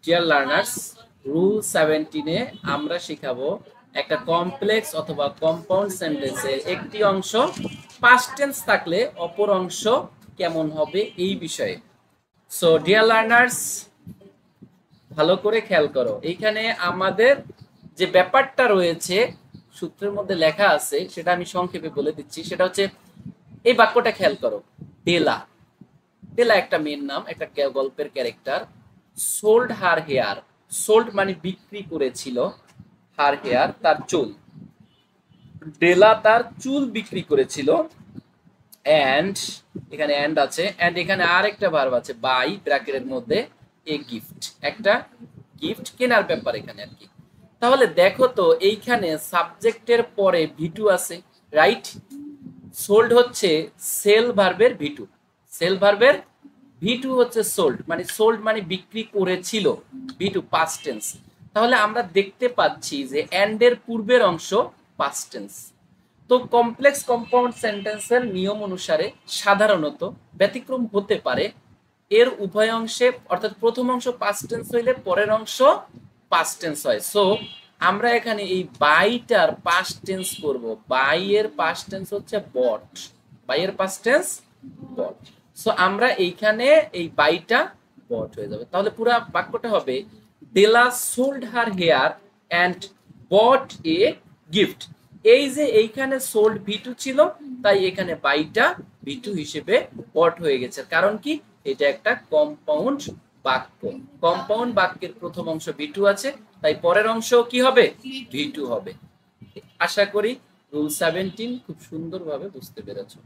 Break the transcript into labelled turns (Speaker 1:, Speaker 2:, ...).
Speaker 1: Dear learners, rule 17-এ আমরা শিখাবো একটা কমপ্লেক্স অথবা কম্পাউন্ড সেন্টেন্সের একটি অংশ পাস্ট টেন্স থাকলে অপর অংশ কেমন হবে এই বিষয়ে। সো ডিয়ার লার্নার্স, ভালো করে খেয়াল করো। এইখানে আমাদের যে ব্যাপারটা রয়েছে সূত্রের মধ্যে লেখা আছে সেটা আমি সংক্ষেপে বলে দিচ্ছি। সেটা হচ্ছে এই বাক্যটা খেয়াল করো। ডেলা, ডেলা একটা মেয়ের নাম, একটা গল্পের character. Sold her hair, sold মানে বিক্রি করেছিল, হার হেয়ার তার চুল। ডেলা তার চুল বিক্রি করেছিল। এন্ড এখানে এন্ড আছে, এন্ড এখানে আরেকটা ভার্ব আছে বাই ব্র্যাকেটের মধ্যে এ গিফট, একটা গিফট কেনার ব্যাপার এখানে আর কি। তাহলে দেখো তো এইখানে সাবজেক্টের পরে ভিটু আছে, রাইট? সোল্ড হচ্ছে সেল ভার্বের ভিটু, সেল ভার্বের ভিটু হচ্ছে সোল্ড, মানে সোল্ড মানে বিক্রি করেছিল, ভিটু পাস্ট টেন্স। তাহলে আমরা দেখতে পাচ্ছি যে এন্ড এর পূর্বের অংশ পাস্ট টেন্স। তো কমপ্লেক্স কম্পাউন্ড সেন্টেন্সের নিয়ম অনুসারে সাধারণত ব্যতিক্রম হতে পারে, এর উভয় অংশে অর্থাৎ প্রথম অংশ পাস্ট টেন্স হইলে পরের অংশ পাস্ট টেন্স হয়। সো আমরা এখানে এই বাইটার পাস্ট টেন্স করব। বাই এর পাস্ট টেন্স হচ্ছে বট, বাই এর পাস্ট টেন্স বট। সো আমরা এইখানে এই বাইটা বট হয়ে যাবে। তাহলে পুরো বাক্যটা হবে Della sold her hair and bought a gift. এই যে এইখানে সোল্ড ভিটু ছিল, তাই এখানে বাইটা ভিটু হিসেবে বট হয়ে গেছে। কারণ কি? এটা একটা কম্পাউন্ড বাক্য। কম্পাউন্ড বাক্যের প্রথম অংশ ভিটু আছে, তাই পরের অংশ কি হবে? ভিটু হবে। আশা করি রুল 17 খুব সুন্দরভাবে বুঝতে পেরেছো।